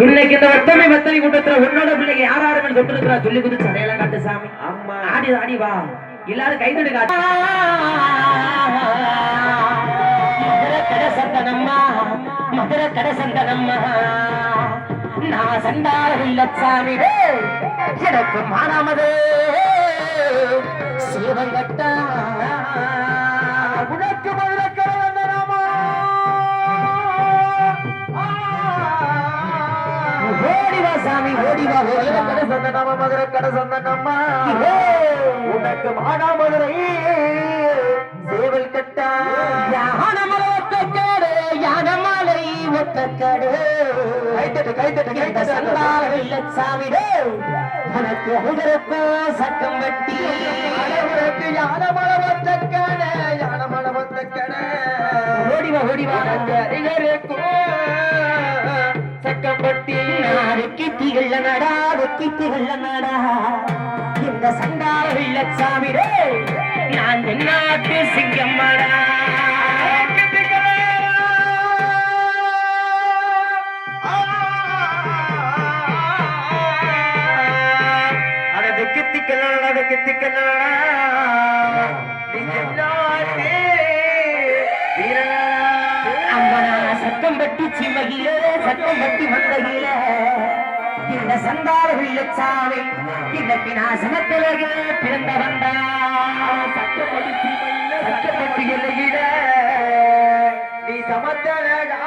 இன்னைக்கு இந்த வட்டமை வத்தனை கூட்டத்துல உன்னோட பிள்ளைங்க யாராருமே தொட்டிருக்கிறா சொல்லி குதிச்சு அடையாளம் காட்டு சாமி. ஆடி ஆடி வா எல்லாரும் கைதொடு காட்டு. மதுரை கடை சந்தனம்மா மதுரை கடை சந்தனம்மா நான் சண்டார இல்லச்சாமி எனக்கு மானாமது சிவங்கட்டா உனக்கு மதுரை கடை வந்தனமா ஓடிவா சாமி ஓடிவா கடை சந்தனம்மா மதுரை கடை சந்தனம்மா உனக்கு மானாமதுரை சேவல் கட்டா யானமலை ஒத்தக்காடு யானமலை ஒத்தக்காடு கைத்தட்டு சந்தார இல்லச்சாமி உனக்கு அழகருப்போ சட்டம் வட்டி யானமலை ஒத்தக்காடு யானமலை ஒத்தக்காடு ஓடிவா ஓடிவா அழகருப்போ சட்டம் வட்டி கிட்டிகள் நடா கிட்டிகள் நடா இந்த சண்டார இல்லச்சாமி நான் தென்னாட்டு சிங்கம்மடா சட்டம் பட்டி சிம்மகிலே சட்டம் பட்டி மந்தகில இந்த சண்டார இல்லச்சாமி இன்னைக்கு நான் சமத்துலகில் பிறந்த வந்தா சட்டப்பட்டி எல்லையில நீ சமத்தலகா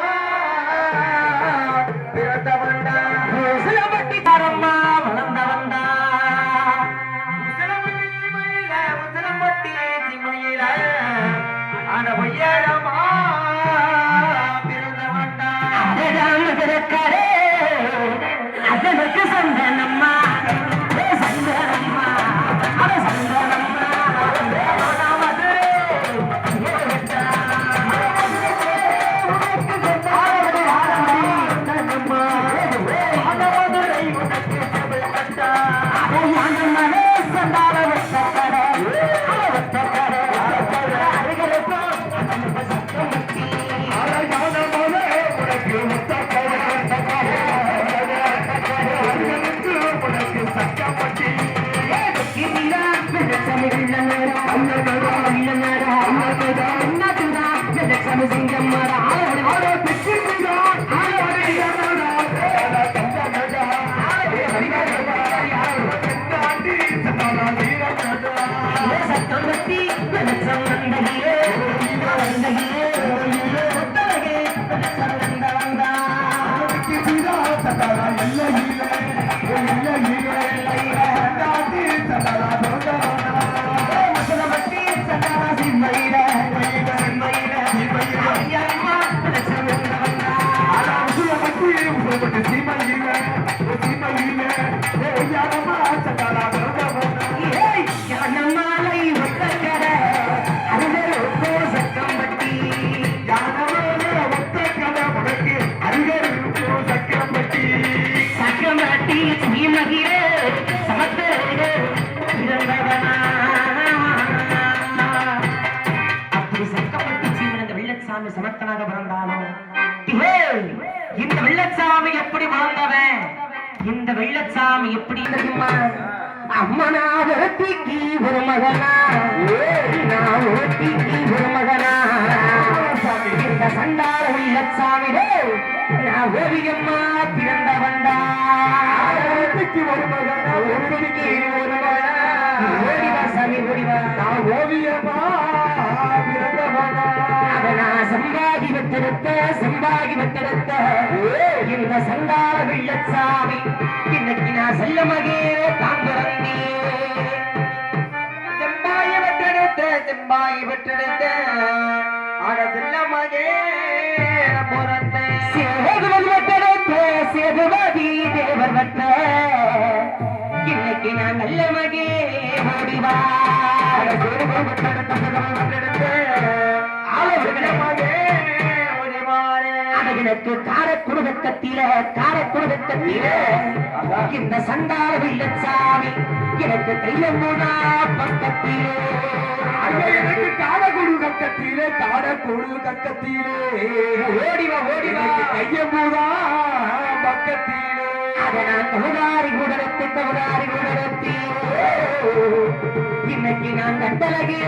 பிறந்த வந்தா சிலப்பட்டி தாரம்மா வளர்ந்த வந்தா உசிலம்பட்டி சிமையில ஆன பொய்யடமா பிறந்த வந்தா பிறக்கரே அதற்கு சந்தனம்மா சந்தனம்மா அட சந்தனம்மா சமத்தனாக பிறந்தாலும் இந்த வெள்ளச்சாமி எப்படி வாழ்ந்தவன் இந்த வெள்ளச்சாமி எப்படி அம்மனா ஒருத்திக்கு ஒரு மகனா நான் ஒருத்திக்கு ஒரு மகனா இந்த சண்டார வெள்ளச்சாமி நான் ஓவியம்மா பிறந்த வந்தா ஒருத்திக்கு ஒரு மகனா ஒருத்திக்கு ஒரு மகனா ஓடிவா சாமி ஓடிவா நான் ஓவியம்மா பிறந்த வந்தா சம்பாகி வெட்டெடுத்த இந்த சண்டார வெள்ளச்சாமி இன்னைக்கு நான் செல்ல மகே தான் பிறந்தே செம்பாகி வெட்டெடுத்த ஆட செல்ல மகே சேதுபதி தேவர் வட்ட இன்னைக்கு நான் நல்ல மகே ஓடிவா எனக்கு காரக்குடுவக்கத்தில இந்த சண்டார வெள்ளச்சாமி எனக்கு கையில மூடா பக்கத்திலே எனக்கு காரக்குடு கக்கத்திலே ஓடிவா கைய மூடா பக்கத்திலே கவுதாரி கூடத்தி இன்னைக்கு நான் கட்டழகே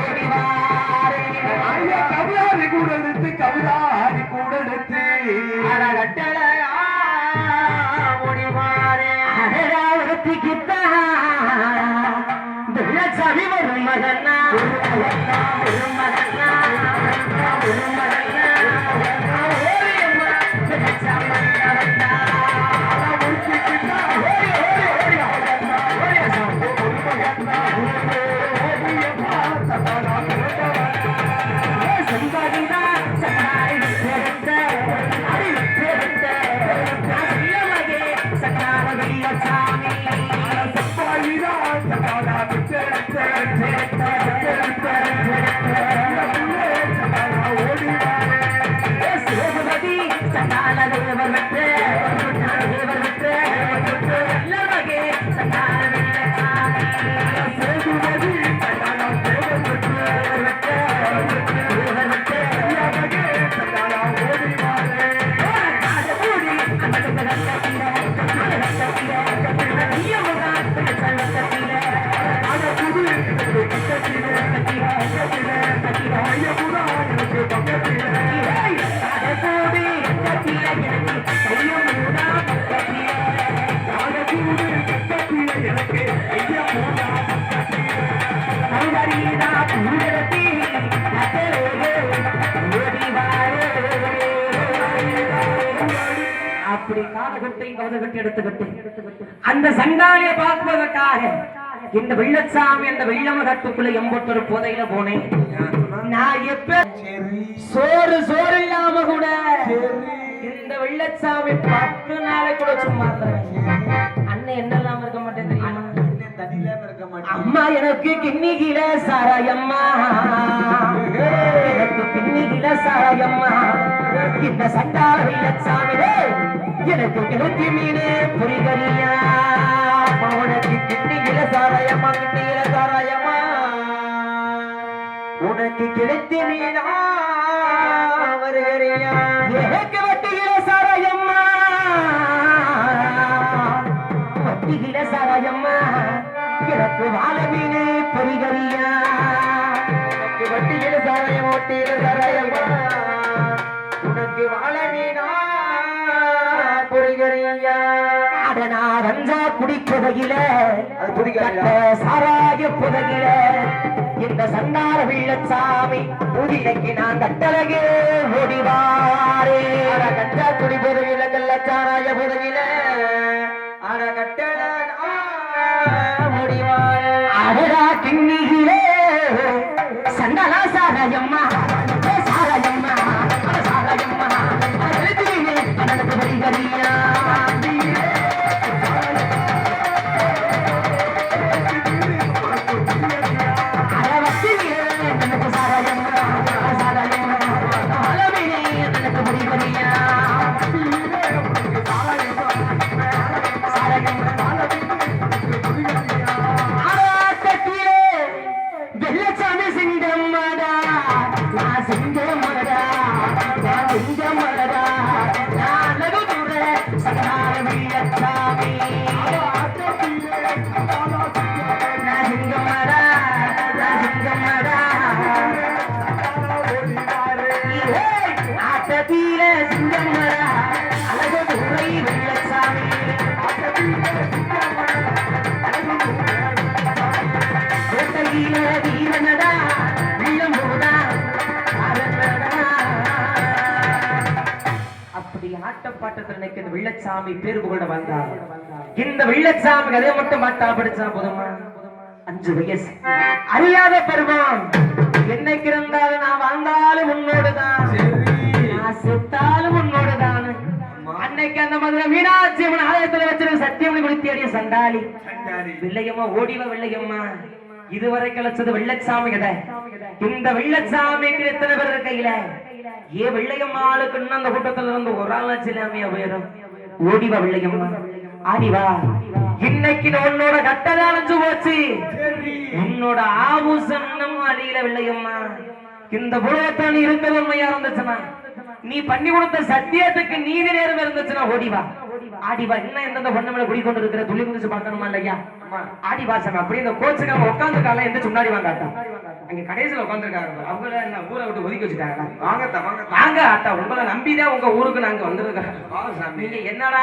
ஓடிவாரே கவுதாரி கூடத்து கட்டழகா ஓடிவாரே அடடா ஒருத்திக்கித்தா துள்ளச்சாமி ஒரு மகனா ஒரு மகனா ஒரு மகனா ஓரியம்மா துள்ளச்சாமி வந்தா அப்படி காலகட்டை கவனகட்டி எடுத்துக்கிட்டு அந்த சண்டாலியை பார்ப்பதற்காக இந்த வெள்ளச்சாமி அந்த வெள்ளமகத்துக்குள்ள எம்பொட்டொரு புதையில போனேன். நான் எப்ப சோறு இல்லாம கூட இந்த வெள்ளச்சாமி 10 நாளை கூட சும்மா அண்ணன் என்னெல்லாம் இருக்க மாட்டேன் தெரியுமா? அம்மா எனக்கு கிண்ணிகில சாராயம்மா எனக்கு கிண்ணிகில சாராயம்மா இந்த சண்டால வெள்ளச்சாமி எனக்கு கிணத்தி மீனே புரிகரியா உனக்கு கிண்ணிகில சாராயம்மா கிண்ணிகில சாராயம்மா உனக்கு கிணத்தி மீனா வருகரியா எனக்கு வட்டிகில சாராயம்மா வட்டிகில சாராயம்மா எனக்கு வாழ மீனே புரிகரியா உனக்கு வட்டிகில சாராயம் ஒட்டிகில சாராயம்மா உனக்கு வாழ மீனா புரிகரியா அதனா ரஞ்சா குடிப்புதையில சாராய புதையில இந்த சண்டார வெள்ளச்சாமி புதிலைக்கு நான் கட்டழகே ஓடிவாரே கட்டா குடி புதையில கள்ள சாராய புதையில அட கட்டழ ஓடிவாரே அடடா கிண்ணிகிலே சண்டாலா சாராயம்மா சாராயம்மா சாராயம்மா எனக்கு புரிகரியா வெள்ளச்சாமி பேரு புகழ வந்தார். இந்த வெள்ளச்சாமி அதே மட்டும் மாட்டா படிச்சா போதுமா? 5 வயசு அறியாத பெருமான் என்னைக்கு இருந்தாலும் நான் வாழ்ந்தாலும் உன்னோடுதான் நான் செத்தாலும் உன்னோடுதான். அன்னைக்கு அந்த மதுரை மீனாட்சி அம்மன் ஆலயத்துல வச்சிருக்க சத்தியமணி குளித்தியடிய சண்டாளி வெள்ளையம்மா ஓடிவ வெள்ளையம்மா இதுவரை கலைச்சது வெள்ளச்சாமி கதை. இந்த வெள்ளச்சாமிக்கு எத்தனை பேர் கையில ஏன் வெள்ளையம்மாளுக்கு அந்த கூட்டத்துல இருந்து ஒரு ஆள் சிலாமியா போயிடும். ஓடிவா வெள்ளையம்மா ஆடிவா இன்னைக்கு உன்னோட கட்டளை அணைஞ்சு போச்சு. உன்னோட ஆபூசம் அழியில வெள்ளையம்மா இந்த புலகத்தான் இருக்கிற உண்மையா இருந்துச்சுன்னா நீ பண்ணி கொடுத்த சத்தியத்துக்கு நீதி நேரம் இருந்துச்சுன்னா ஓடிவா ஆடிவா இன்னும் எந்தெந்த பொண்ணு மேல குடிக்கொண்டு இருக்கிற துளி குதிச்சு பார்க்கணுமா இல்லையா ஆடிவா சாமி அப்படி இந்த கோச்சுக்காக உட்காந்து காலம் எந்த முன்னாடி வாங்காட்டா அங்க கடைசியில உட்காந்துருக்காங்க அவங்கள என்ன ஊரை விட்டு ஒதுக்கி வச்சுட்டாங்க வாங்க ஆட்டா உங்களை நம்பிதான் உங்க ஊருக்கு நாங்க வந்திருக்கோம் நீங்க என்னடா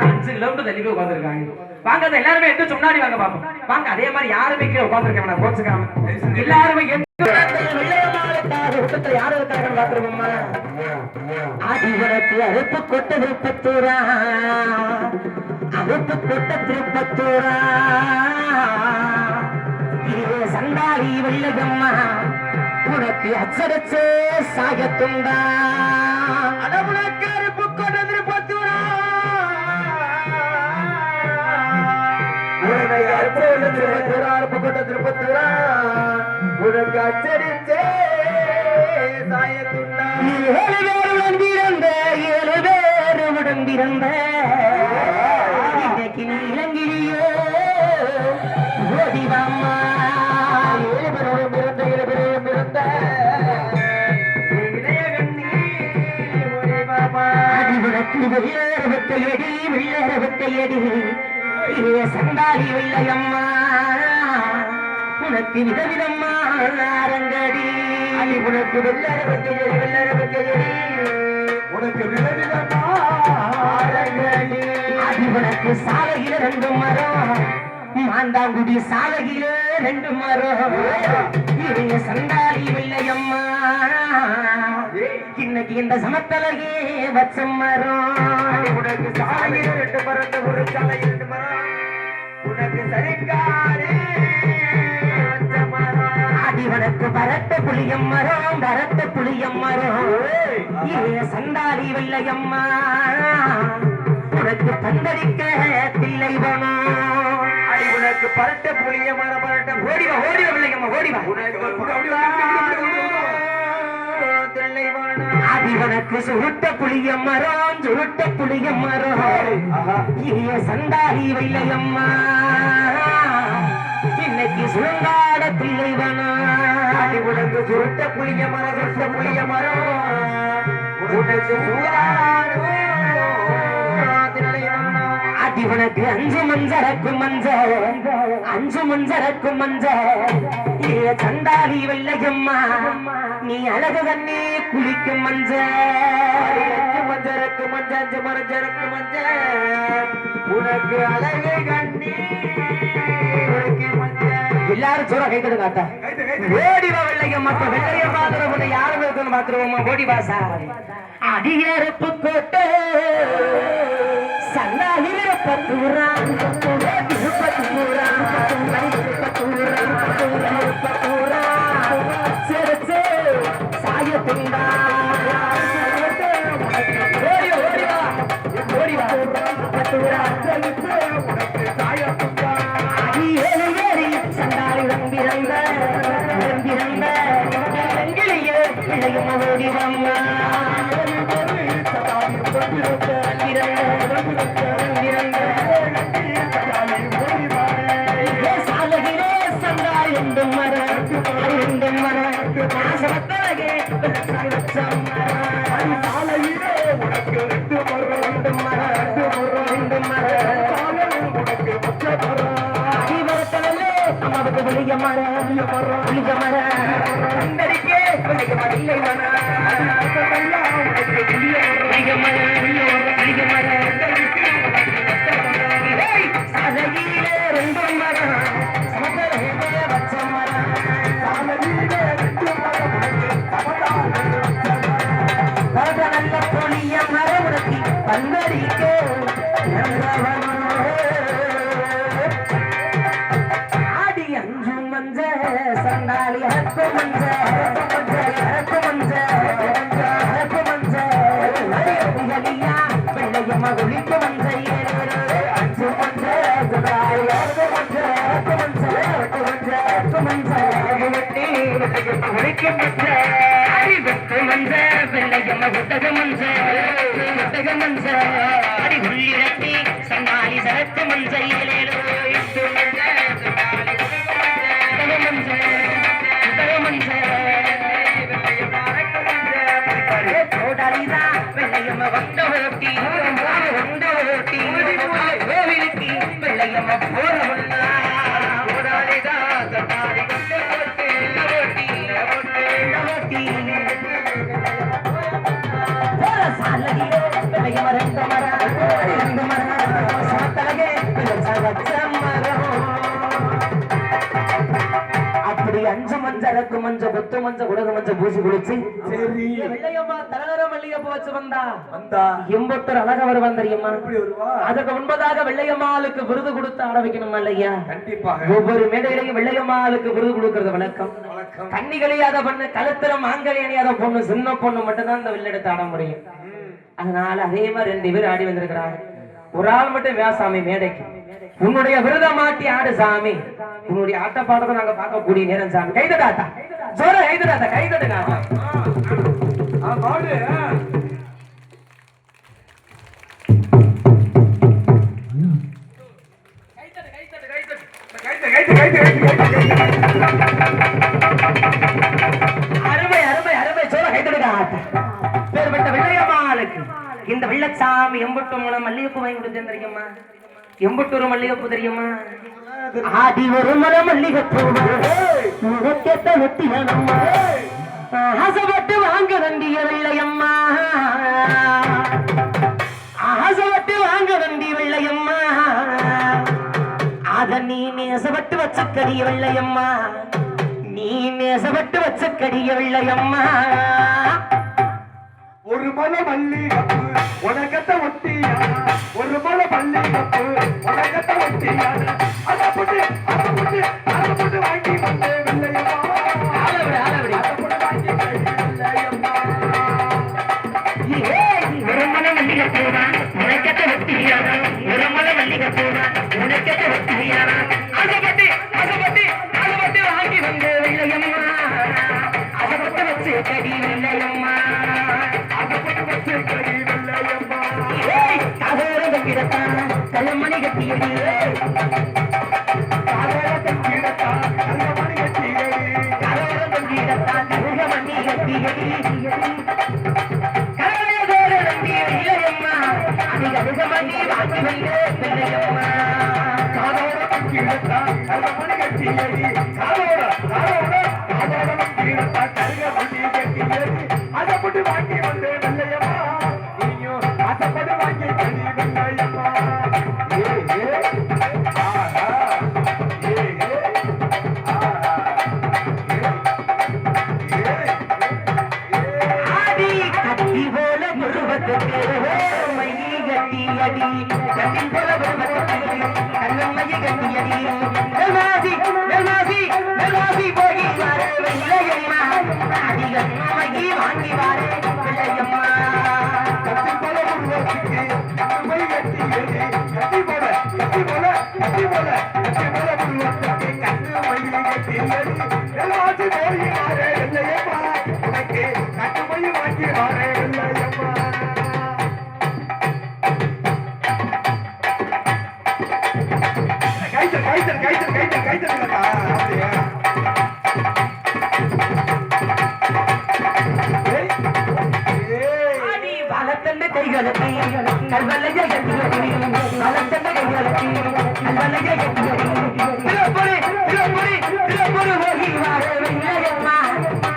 5 கிலோமீட்டர் தள்ளி போய் உட்காந்துருக்காங்க வாங்க எல்லாருமே எந்த முன்னாடி வாங்க பாப்போம் வாங்க அதே மாதிரி யாருமே கீழே உட்காந்துருக்காங்க கோச்சுக்காம எல்லாருமே யாரு இருக்காங்க பாத்துருவோம்மா ஆதிவரத்து அறுப்பு கொட்ட திருப்பத்தூரா அறுப்பு கொட்ட திருப்பத்தூரா இது சண்டாளி வெள்ளகம்மா உனக்கு அச்சடிச்சே சாயத்துண்டா உனக்கு அறுப்பு கொட்ட திருப்பத்தூரா அறுப்பு கொட்ட திருப்பத்தூரா உனக்கு அச்சடிச்சே சாயத்துண்டா 7 பேருடன் பிறந்த 7 பேருடன் பிறந்த இன்னைக்கு நீ இளங்கிலியோ ஓடிவாம்மா 7 பேருடன் பிறந்த 7 பேருடன் பிறந்த இளைய கண்ணி ஓடிவாம்மா அடி உனக்கு வெள்ளரவத்தையடி வெள்ளரவத்தையடி சண்டாளி வெள்ளையம்மா உனக்கு விதவிதம்மா அரங்கடி அடி உனக்கு வெள்ளரவத்தையடி உனக்கு விதவிதம்மா அரங்கடி அடி உனக்கு சாலையில 2 மரம் மாந்தாங்குடி சாலையில 2 மரம் இது சண்டாளி வெள்ளையம்மா இன்னைக்கு இந்த சமத்தலகே வச்ச மரம் உனக்கு சாலையில 2 மரம் ஒரு சாலை 2 மரம் உனக்கு சரிக்காரே வச்ச மரம் அடி உனக்கு பரட்ட புளியம் மரம் பரட்ட புளியம் மரம் சண்டாளி வெள்ளையம்மா உனக்கு பந்தடிக்க தில்லை வனம் அடி உனக்கு பரட்ட புளிய மரம் பரட்ட ஓடிவா ஓடிவா வெள்ளையம்மா ஓடிவா அடி உனக்கு சுருட்ட புளிய மரம் சுருட்ட புளிய மரம் சண்டாளி வெள்ளையம்மா இன்னைக்கு சுருங்காட பிள்ளை அடி உனக்கு சுருட்ட புளிய மரம் சுருட்ட புளிய மரம் உனக்கு அடி உனக்கு 5 மஞ்சரக்கு மஞ்ச 5 மஞ்சரக்கு மஞ்ச சண்டாளி வெள்ளையம்மா நீ அழகு கண்ணே குளிக்கும் மஞ்ச மஞ்சரக்கு மஞ்ச 5 மஞ்சரக்கு மஞ்ச உனக்கு அழகு கண்ணே எல்லாரும் சொல்ற கைத்தது காத்தா ஓடிவா வெள்ளையம்மா வெள்ளையம்மா யாரும் இருக்குன்னு பாத்துருவோமா ஓடிவா சார் அடியறுப்பு கோட்டை சண்டாளி திருப்பத்தூரா திருப்பத்தூரா திருப்பத்தூரா சிறுச்சு சாயத்துண்டா ஓடிவா ஓடிவா திருப்பத்தூரா சாயத்துண்டா அடி ஏறி ஏறி சண்டாளி நம்பிரந்த நம்பிரந்த எங்கிலேயே இளையம்மா ஓடிவம்மா சாலையிலே சண்டாளி 2 மரம் 2 மரம் சாலையிலே உனக்கு 2 மரம் 2 மரம் அடிவரத்தலே அம்மாவுக்கு வெளிய மரம் வெளிய மரம் அந்தடிக்கே வெளிய மரம் இல்லை மரம் சாலையிலே 2 மரம் சமதலே வச்ச மரம் சாலையிலே 2 மரம் நல்ல பொழிய மரம் உனக்கு பந்தடிக்கே ஆடி 5 மஞ்ச சண்டாளி அறுப்பு மஞ்ச அறுப்பு மஞ்ச அறுப்பு மஞ்ச வெள்ளையம்மா ஒழிப்பு மஞ்ச 5 மஞ்ச சண்டாளி அறுப்பு மஞ்ச அறுப்பு மஞ்ச அறுப்பு மஞ்ச அறுப்பு மஞ்ச ஒழிக்கும் மஞ்ச அடி வெட்டு மஞ்ச வெள்ளையம்மா ஒட்டக மஞ்ச ஒட்டக மஞ்ச அடி உள்ளிரட்டி சண்டாளி சரத்து மஞ்ச 8 மஞ்ச சண்டாளி மஞ்ச மஞ்ச அரக்கு மஞ்ச கொத்து மஞ்ச குடகு மஞ்ச பூசி குளிச்சு சரி வெள்ளையம்மா தலகர மல்லிகைப்பூ வச்சு வந்தா வந்தா எம்பொத்தர் அழக வருவான் தெரியுமா? எப்படி வருவா? அதுக்கு முன்பதாக வெள்ளையம்மாளுக்கு விருது கொடுத்து ஆட வைக்கணுமா இல்லையா? கண்டிப்பாக ஒவ்வொரு மேடையிலையும் வெள்ளையம்மாளுக்கு விருது கொடுக்கறது வழக்கம். வணக்கம். கண்ணி கழியாத பொண்ணு, கழுத்திரம் மாங்கல் அணியாத பொண்ணு, சின்ன பொண்ணு மட்டும்தான் இந்த வெள்ளெடுத்து ஆட முடியும். அதனால அதே மாதிரி 2 பேர் ஆடி வந்திருக்கிறாங்க. ஒரு ஆள் மட்டும் வேசாமி மேடைக்கு உன்னுடைய விருத மாட்டி ஆடு சாமி, உன்னுடைய ஆட்ட பாடத்தை நாங்க பார்க்கக்கூடிய நேரம் சாமி. கைதடாத்தா ஜோர கைதடாத்தா கைதடுங்க. பாடு அருமை அருமை அருமை ஜோர கைதடுங்க. பேர்பட்ட வெள்ளையம்மாளுக்கு இந்த வெள்ளச்சாமி எம்பட்டு மூலம் மல்லிகைப்பூ வாங்கி கொடுத்தேன் தெரியுமா? எம்பட்டூர் மல்லிகைப்பூ தெரியுமா? ஆடி ஒரு மலை மல்லிகைப்பூ உனக்கேத்த வெட்டி வேணம்மா, ஆசைப்பட்டு வாங்க வேண்டிய வெள்ளையம்மா, ஆசைப்பட்டு வாங்க வேண்டிய வெள்ளையம்மா, அத நீ நேசப்பட்டு வச்சக்கடிய வெள்ளையம்மா, நீ நேசப்பட்டு வச்சக்கடிய வெள்ளையம்மா. ஒரு மலை மல்லிகைப்பூ உனக்கத்த ஒட்டியா, ஒரு மலை மல்லிகைப்பூ உனக்கத்த ஒட்டியா, அதை போட்டு வாங்கி வந்தே வெள்ளையம்மா, அதை போட்டு வாங்கி வெள்ளையம்மா. ஒரு மலை மல்லிகைப்பூ உனக்கத்த ஒட்டியா, ஒரு மலை மல்லிகைப்பூ உனக்கத்த ஒட்டியா, ஆசைப்பட்டு வாங்கி வந்தே வெள்ளையம்மா, ஆசைப்பட்டு வச்சு கடி வெள்ளையம்மா, கல்லமணி கட்டியடி ஆசைப்பட்டு வாங்கி வந்தே வெள்ளையம்மா, நீயும் ஆசைப்பட்டு வாங்கி வெள்ளையம்மா. ஆடி கட்டி போல முருகத்துக்கு மையை கட்டியடி, கட்டி போல முருகத்துக்கு கண்ணம்மையை கட்டியடி, வெல்வாசி போகி வர வெள்ளையம்மா, அடி கண்ணம்மையை வாங்கி வர வெள்ளையம்மா. வளத்தண்டு கைகளுக்கு கல்வலைய கட்டியடி, வளத்தண்டு கைகளுக்கு கல்வலைய கட்டியடி, திருப்பொரு போகி வார வெள்ளையம்மா,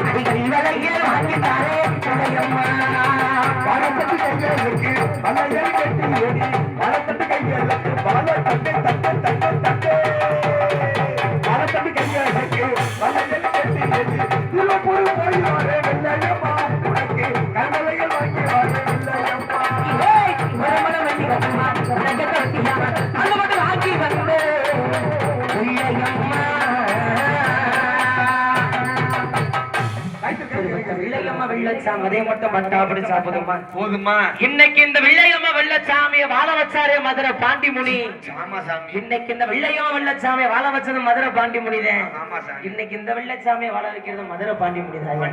அடிக்கடி வலையில் வாங்கி தாரே வெள்ளையம்மா. வளத்தட்டு கைகளுக்கு வலையை கட்டியடி, வளத்தட்டு கைகளுக்கு வளத்தட்டு தட்டு தட்டு தட்டு, வளத்தட்டு கைகளுக்கு வலையை கட்டியடி, திருப்பொரு போகி வார வெள்ளையம்மா, உனக்கு கல்வலையில் வாங்கி வார வெள்ளையம்மா. ஒரு மலை மல்லிகைப்பூ உனக்கத்த ஒட்டியா, அது மட்டும் வாங்கி வந்து வெள்ளையம்மா. வெள்ளையம்மா வெள்ளச்சாமி அதே மட்டும் பட்டா பிடிச்சா போதுமா? போதுமா? இன்னைக்கு இந்த வெள்ளையம்மா வெள்ளச்சாமிய வாழ வச்சாரே மதுரை பாண்டிமுனி. ஆமா சாமி. இன்னைக்கு இந்த வெள்ளையம்மா வெள்ளச்சாமிய வாழ வச்சது மதுரை பாண்டிமுனிதான். ஆமா சாமி. இன்னைக்கு இந்த வெள்ளச்சாமிய வாழ வைக்கிறது மதுரை பாண்டிமுனிதான்.